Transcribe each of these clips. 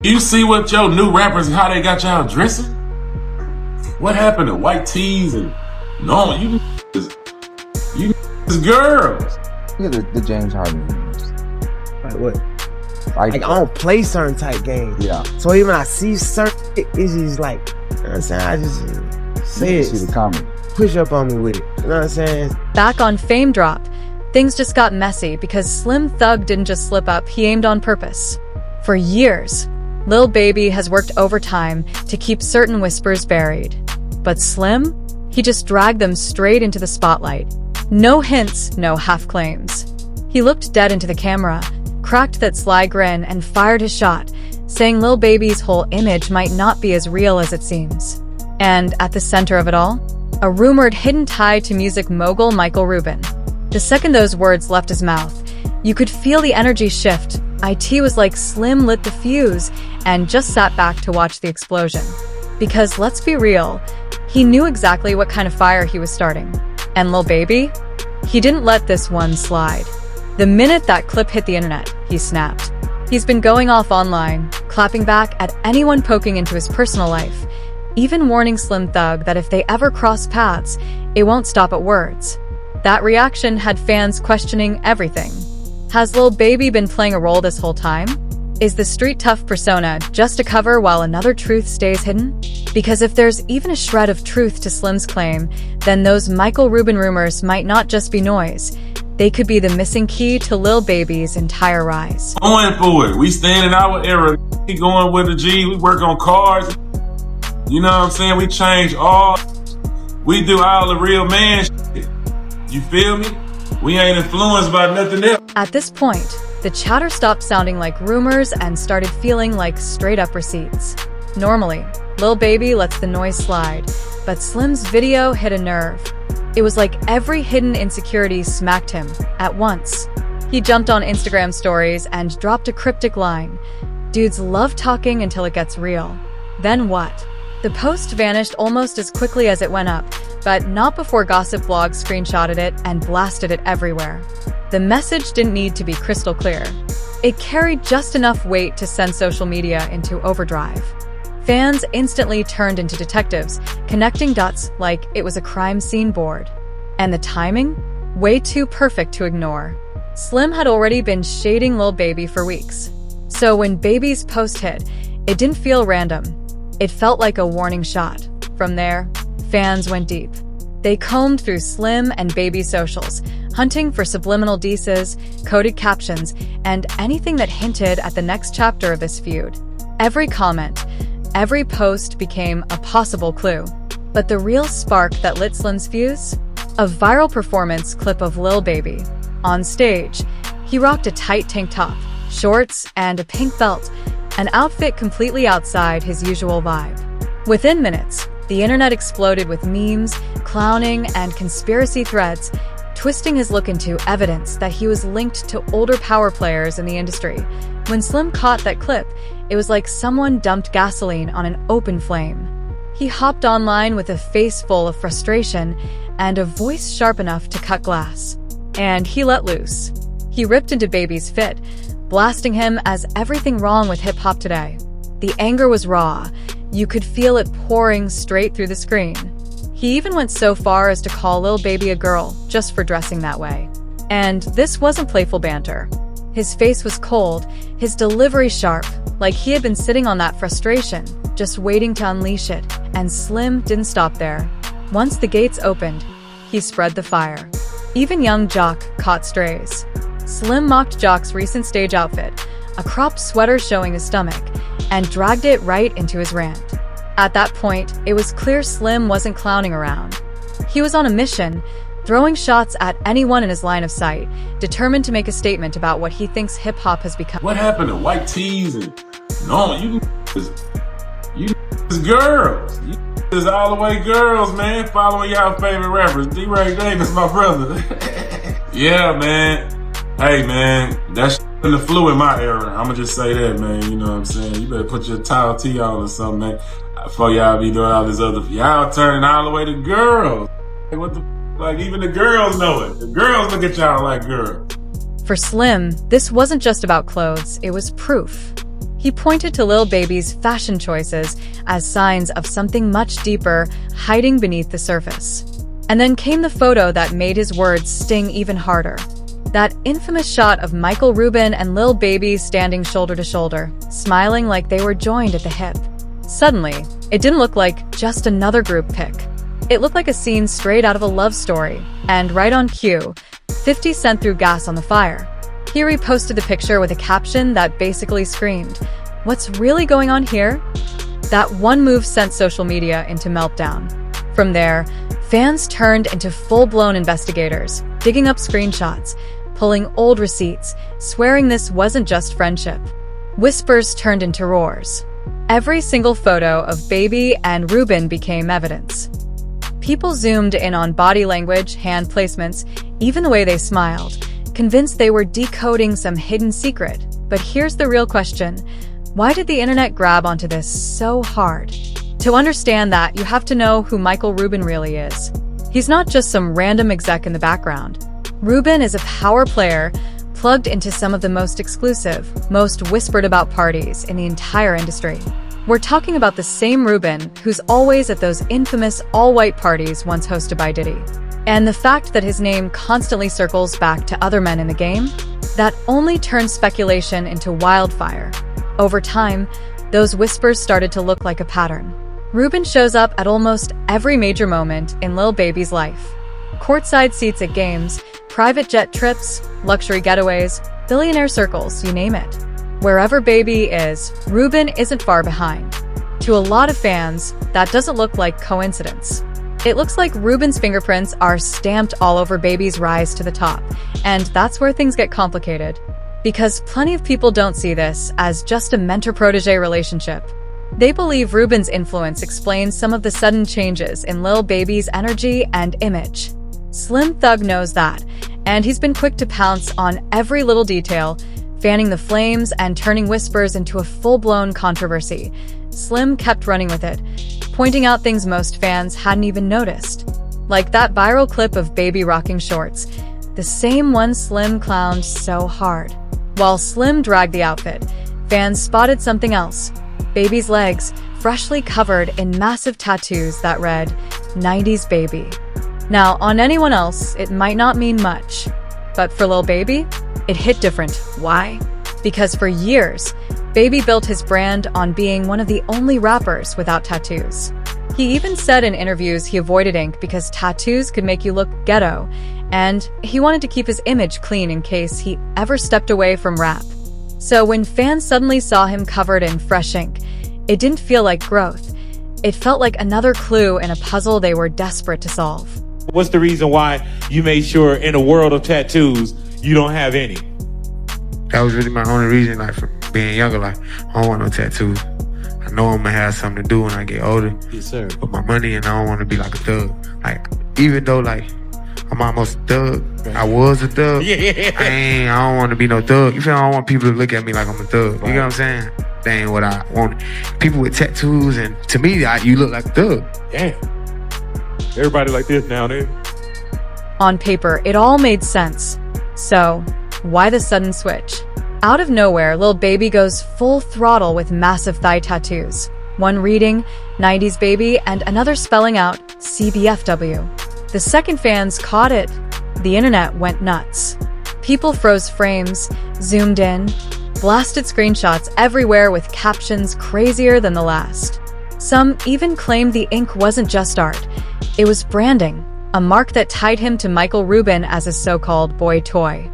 You see what your new rappers and how they got y'all dressing? What happened to white tees and normal? You girls. Look at the James Harden games. Like what? Like I don't play certain type games. Yeah. So even I see certain, it's just like, you know what I'm saying? I just say it. See the comment. Push up on me with it. You know what I'm saying? Back on Fame Drop, things just got messy because Slim Thug didn't just slip up, he aimed on purpose. For years, Lil Baby has worked overtime to keep certain whispers buried. But Slim? He just dragged them straight into the spotlight. No hints, no half claims. He looked dead into the camera, cracked that sly grin, and fired his shot, saying Lil Baby's whole image might not be as real as it seems. And at the center of it all, a rumored hidden tie to music mogul Michael Rubin. The second those words left his mouth, you could feel the energy shift. IT was like Slim lit the fuse and just sat back to watch the explosion. Because let's be real, he knew exactly what kind of fire he was starting. And Lil Baby? He didn't let this one slide. The minute that clip hit the internet, he snapped. He's been going off online, clapping back at anyone poking into his personal life, even warning Slim Thug that if they ever cross paths, it won't stop at words. That reaction had fans questioning everything. Has Lil Baby been playing a role this whole time? Is the street tough persona just a cover while another truth stays hidden? Because if there's even a shred of truth to Slim's claim, then those Michael Rubin rumors might not just be noise. They could be the missing key to Lil Baby's entire rise. Going for it. We stand in our era. We going with the G. We work on cars. You know what I'm saying? We change all. We do all the real man shit. You feel me? We ain't influenced by nothing else. At this point, the chatter stopped sounding like rumors and started feeling like straight-up receipts. Normally, Lil Baby lets the noise slide, but Slim's video hit a nerve. It was like every hidden insecurity smacked him at once. He jumped on Instagram stories and dropped a cryptic line. Dudes love talking until it gets real. Then what? The post vanished almost as quickly as it went up, but not before gossip blogs screenshotted it and blasted it everywhere. The message didn't need to be crystal clear. It carried just enough weight to send social media into overdrive. Fans instantly turned into detectives, connecting dots like it was a crime scene board. And the timing? Way too perfect to ignore. Slim had already been shading Lil Baby for weeks. So when Baby's post hit, it didn't feel random. It felt like a warning shot. From there, fans went deep. They combed through Slim and Baby's socials, hunting for subliminal dices, coded captions, and anything that hinted at the next chapter of this feud. Every comment, every post became a possible clue. But the real spark that lit Slim's fuse? A viral performance clip of Lil Baby. On stage, he rocked a tight tank top, shorts, and a pink belt, an outfit completely outside his usual vibe. Within minutes, the internet exploded with memes, clowning, and conspiracy threads, twisting his look into evidence that he was linked to older power players in the industry. When Slim caught that clip, it was like someone dumped gasoline on an open flame. He hopped online with a face full of frustration and a voice sharp enough to cut glass. And he let loose. He ripped into Baby's fit, blasting him as everything wrong with hip-hop today. The anger was raw. You could feel it pouring straight through the screen. He even went so far as to call Lil Baby a girl just for dressing that way. And this wasn't playful banter. His face was cold, his delivery sharp, like he had been sitting on that frustration, just waiting to unleash it. And Slim didn't stop there. Once the gates opened, he spread the fire. Even young Jock caught strays. Slim mocked Jock's recent stage outfit, a cropped sweater showing his stomach, and dragged it right into his rant. At that point, it was clear Slim wasn't clowning around. He was on a mission, throwing shots at anyone in his line of sight, determined to make a statement about what he thinks hip-hop has become. What happened to white tees and normal? You girls. You is all the way girls, man. Following y'all favorite rappers. D-Ray Davis, my brother. Yeah, man. Hey, man, that's in the flu in my era. I'ma just say that, man. You know what I'm saying? You better put your towel tee on or something, man. Before y'all be doing all this other, y'all turning all the way to girls. Hey, what the, like, even the girls know it. The girls look at y'all like girls. For Slim, this wasn't just about clothes, it was proof. He pointed to Lil Baby's fashion choices as signs of something much deeper hiding beneath the surface. And then came the photo that made his words sting even harder. That infamous shot of Michael Rubin and Lil Baby standing shoulder to shoulder, smiling like they were joined at the hip. Suddenly, it didn't look like just another group pic. It looked like a scene straight out of a love story. And right on cue, 50 Cent threw gas on the fire. He reposted the picture with a caption that basically screamed, "What's really going on here?" That one move sent social media into meltdown. From there, fans turned into full-blown investigators, digging up screenshots, pulling old receipts, swearing this wasn't just friendship. Whispers turned into roars. Every single photo of Baby and Rubin became evidence. People zoomed in on body language, hand placements, even the way they smiled, convinced they were decoding some hidden secret. But here's the real question. Why did the internet grab onto this so hard? To understand that, you have to know who Michael Rubin really is. He's not just some random exec in the background. Rubin is a power player plugged into some of the most exclusive, most whispered about parties in the entire industry. We're talking about the same Rubin who's always at those infamous all-white parties once hosted by Diddy. And the fact that his name constantly circles back to other men in the game, that only turns speculation into wildfire. Over time, those whispers started to look like a pattern. Rubin shows up at almost every major moment in Lil Baby's life. Courtside seats at games, private jet trips, luxury getaways, billionaire circles, you name it. Wherever Baby is, Rubin isn't far behind. To a lot of fans, that doesn't look like coincidence. It looks like Rubin's fingerprints are stamped all over Baby's rise to the top, and that's where things get complicated. Because plenty of people don't see this as just a mentor-protege relationship. They believe Rubin's influence explains some of the sudden changes in Lil Baby's energy and image. Slim Thug knows that, and he's been quick to pounce on every little detail, fanning the flames and turning whispers into a full-blown controversy. Slim kept running with it, pointing out things most fans hadn't even noticed. Like that viral clip of Baby rocking shorts, the same one Slim clowned so hard. While Slim dragged the outfit, fans spotted something else. Baby's legs, freshly covered in massive tattoos that read, "90s Baby." Now, on anyone else, it might not mean much. But for Lil Baby, it hit different. Why? Because for years, Baby built his brand on being one of the only rappers without tattoos. He even said in interviews he avoided ink because tattoos could make you look ghetto, and he wanted to keep his image clean in case he ever stepped away from rap. So when fans suddenly saw him covered in fresh ink, it didn't feel like growth. It felt like another clue in a puzzle they were desperate to solve. What's the reason why you made sure in a world of tattoos, you don't have any? That was really my only reason, like, for being younger. Like, I don't want no tattoos. I know I'm gonna have something to do when I get older. Yes, sir. With my money, and I don't want to be like a thug. Like, even though, like, I'm almost a thug, I was a thug. Yeah. I don't want to be no thug. You feel me? I don't want people to look at me like I'm a thug. You know what I'm saying? That ain't what I want. People with tattoos, and to me, you look like a thug. Damn. Everybody like this now, nigga. On paper, it all made sense. So, why the sudden switch? Out of nowhere, Lil Baby goes full throttle with massive thigh tattoos. One reading, 90s Baby, and another spelling out, CBFW. The second fans caught it. The internet went nuts. People froze frames, zoomed in, blasted screenshots everywhere with captions crazier than the last. Some even claimed the ink wasn't just art. It was branding, a mark that tied him to Michael Rubin as a so-called boy toy.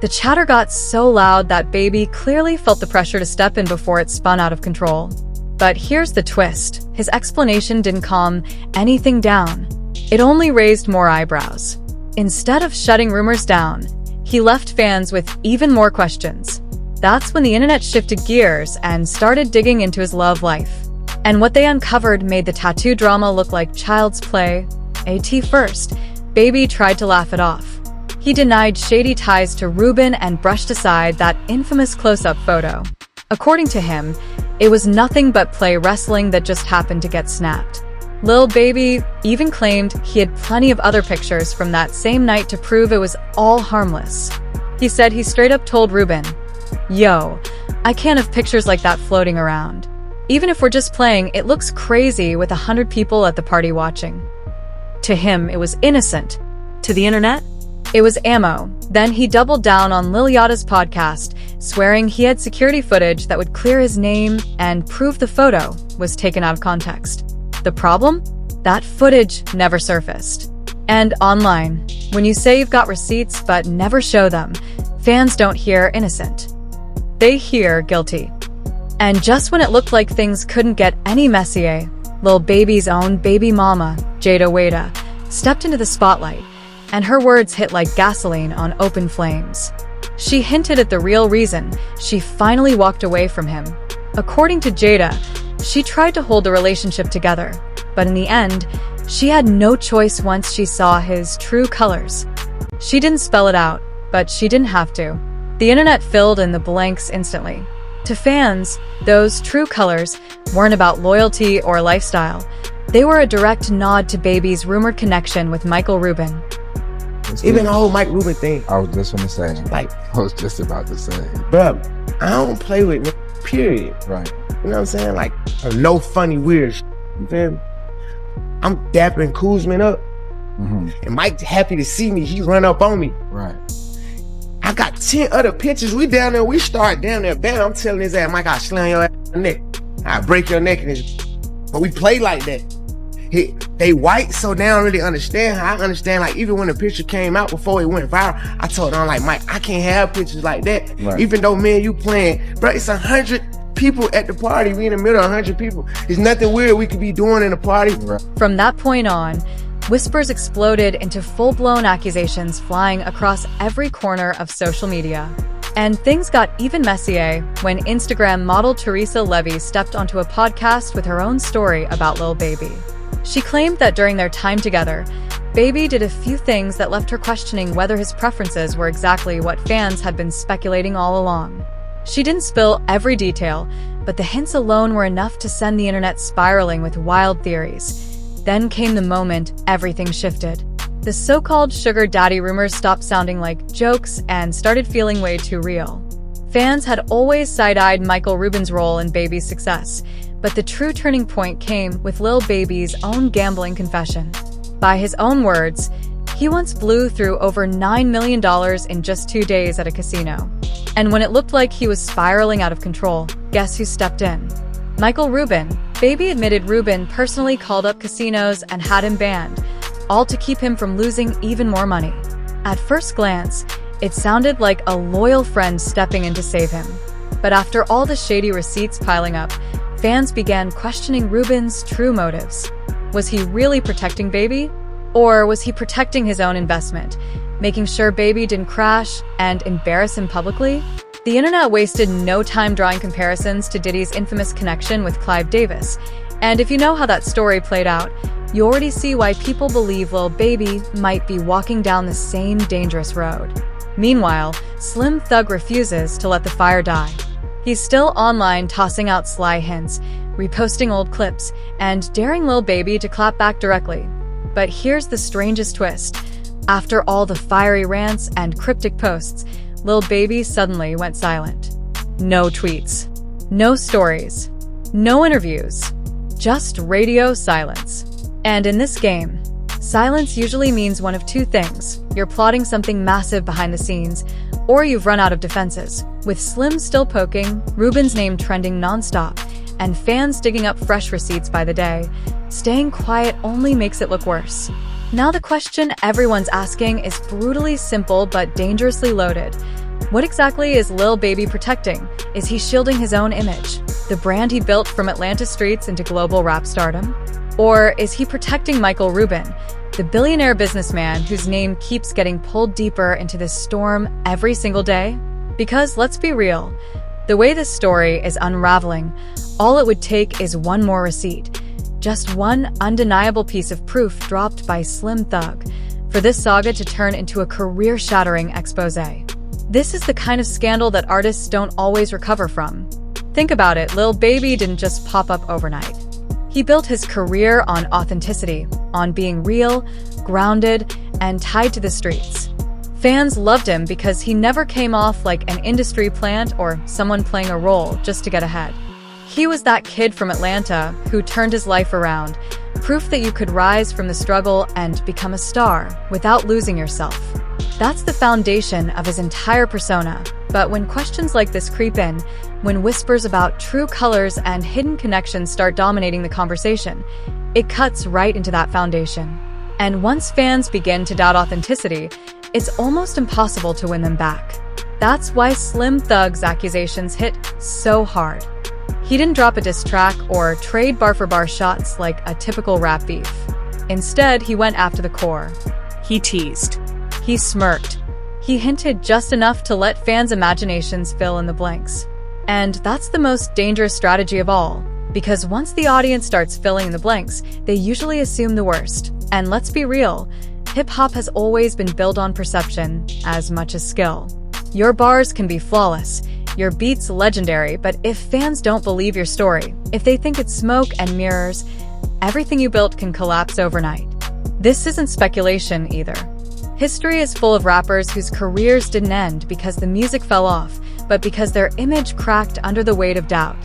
The chatter got so loud that Baby clearly felt the pressure to step in before it spun out of control. But here's the twist. His explanation didn't calm anything down. It only raised more eyebrows. Instead of shutting rumors down, he left fans with even more questions. That's when the internet shifted gears and started digging into his love life. And what they uncovered made the tattoo drama look like child's play. At first, Baby tried to laugh it off. He denied shady ties to Rubin and brushed aside that infamous close-up photo. According to him, it was nothing but play wrestling that just happened to get snapped. Lil Baby even claimed he had plenty of other pictures from that same night to prove it was all harmless. He said he straight up told Rubin, "Yo, I can't have pictures like that floating around. Even if we're just playing, it looks crazy with 100 people at the party watching. To him, it was innocent. To the internet, it was ammo. Then he doubled down on Lil Yachty's podcast, swearing he had security footage that would clear his name and prove the photo was taken out of context. The problem? That footage never surfaced. And online, when you say you've got receipts but never show them, fans don't hear innocent. They hear guilty. And just when it looked like things couldn't get any messier, Lil Baby's own baby mama, Jada Wada, stepped into the spotlight, and her words hit like gasoline on open flames. She hinted at the real reason she finally walked away from him. According to Jada, she tried to hold the relationship together, but in the end, she had no choice once she saw his true colors. She didn't spell it out, but she didn't have to. The internet filled in the blanks instantly. To fans, those true colors weren't about loyalty or lifestyle. They were a direct nod to Baby's rumored connection with Michael Rubin. Even the whole Mike Rubin thing. I was just gonna say. Like, I was just about to say. bruh, I don't play with niggas, period. Right. You know what I'm saying? Like, no funny, weird shit. You feel me? I'm dapping Kuzman up. Mm-hmm. And Mike happy to see me. He run up on me. Right. I got 10 other pictures. We down there. We start down there. Bam, I'm telling his ass, Mike, I'll slam your ass in the neck. I'll break your neck in this. But we play like that. They white, so they don't really understand how I understand. Like, even when the picture came out before it went viral, I told them, like, Mike, I can't have pictures like that. Right. Even though me and you playing, bro, it's 100 people at the party. We in the middle of 100 people. There's nothing weird we could be doing in a party. Right. From that point on, whispers exploded into full-blown accusations flying across every corner of social media. And things got even messier when Instagram model Teresa Levy stepped onto a podcast with her own story about Lil Baby. She claimed that during their time together, Baby did a few things that left her questioning whether his preferences were exactly what fans had been speculating all along. She didn't spill every detail, but the hints alone were enough to send the internet spiraling with wild theories. Then came the moment everything shifted. The so-called sugar daddy rumors stopped sounding like jokes and started feeling way too real. Fans had always side-eyed Michael Rubin's role in Baby's success, but the true turning point came with Lil Baby's own gambling confession. By his own words, he once blew through over $9 million in just 2 days at a casino. And when it looked like he was spiraling out of control, guess who stepped in? Michael Rubin. Baby admitted Rubin personally called up casinos and had him banned, all to keep him from losing even more money. At first glance, it sounded like a loyal friend stepping in to save him. But after all the shady receipts piling up, fans began questioning Rubin's true motives. Was he really protecting Baby? Or was he protecting his own investment, making sure Baby didn't crash and embarrass him publicly? The internet wasted no time drawing comparisons to Diddy's infamous connection with Clive Davis. And if you know how that story played out, you already see why people believe Lil Baby might be walking down the same dangerous road. Meanwhile, Slim Thug refuses to let the fire die. He's still online tossing out sly hints, reposting old clips, and daring Lil Baby to clap back directly. But here's the strangest twist. After all the fiery rants and cryptic posts, Lil Baby suddenly went silent. No tweets, no stories, no interviews, just radio silence. And in this game, silence usually means one of two things. You're plotting something massive behind the scenes, or you've run out of defenses. With Slim still poking, Rubin's name trending nonstop, and fans digging up fresh receipts by the day, staying quiet only makes it look worse. Now the question everyone's asking is brutally simple but dangerously loaded. What exactly is Lil Baby protecting? Is he shielding his own image, the brand he built from Atlanta streets into global rap stardom? Or is he protecting Michael Rubin, the billionaire businessman whose name keeps getting pulled deeper into this storm every single day? Because let's be real, the way this story is unraveling, all it would take is one more receipt. Just one undeniable piece of proof dropped by Slim Thug for this saga to turn into a career-shattering expose. This is the kind of scandal that artists don't always recover from. Think about it, Lil Baby didn't just pop up overnight. He built his career on authenticity, on being real, grounded, and tied to the streets. Fans loved him because he never came off like an industry plant or someone playing a role just to get ahead. He was that kid from Atlanta who turned his life around, proof that you could rise from the struggle and become a star without losing yourself. That's the foundation of his entire persona. But when questions like this creep in, when whispers about true colors and hidden connections start dominating the conversation, it cuts right into that foundation. And once fans begin to doubt authenticity, it's almost impossible to win them back. That's why Slim Thug's accusations hit so hard. He didn't drop a diss track or trade bar-for-bar shots like a typical rap beef. Instead, he went after the core. He teased. He smirked. He hinted just enough to let fans' imaginations fill in the blanks. And that's the most dangerous strategy of all, because once the audience starts filling in the blanks, they usually assume the worst. And let's be real, hip-hop has always been built on perception as much as skill. Your bars can be flawless, your beats legendary, but if fans don't believe your story, if they think it's smoke and mirrors, everything you built can collapse overnight. This isn't speculation either. History is full of rappers whose careers didn't end because the music fell off, but because their image cracked under the weight of doubt.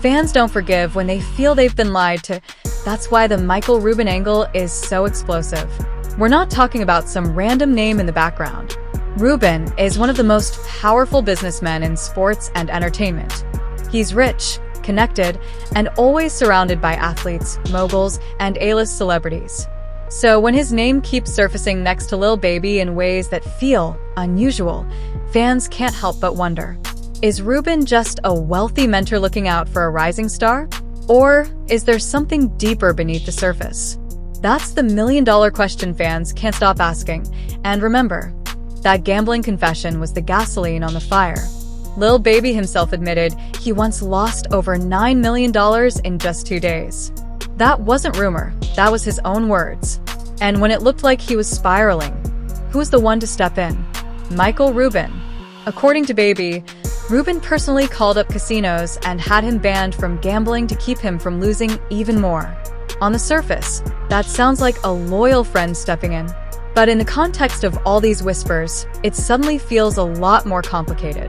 Fans don't forgive when they feel they've been lied to. That's why the Michael Rubin angle is so explosive. We're not talking about some random name in the background. Rubin is one of the most powerful businessmen in sports and entertainment. He's rich, connected, and always surrounded by athletes, moguls, and A-list celebrities. So when his name keeps surfacing next to Lil Baby in ways that feel unusual, fans can't help but wonder, is Rubin just a wealthy mentor looking out for a rising star? Or is there something deeper beneath the surface? That's the million-dollar question fans can't stop asking. And remember, that gambling confession was the gasoline on the fire. Lil Baby himself admitted he once lost over $9 million in just 2 days. That wasn't rumor, that was his own words. And when it looked like he was spiraling, who was the one to step in? Michael Rubin. According to Baby, Rubin personally called up casinos and had him banned from gambling to keep him from losing even more. On the surface, that sounds like a loyal friend stepping in. But in the context of all these whispers, it suddenly feels a lot more complicated.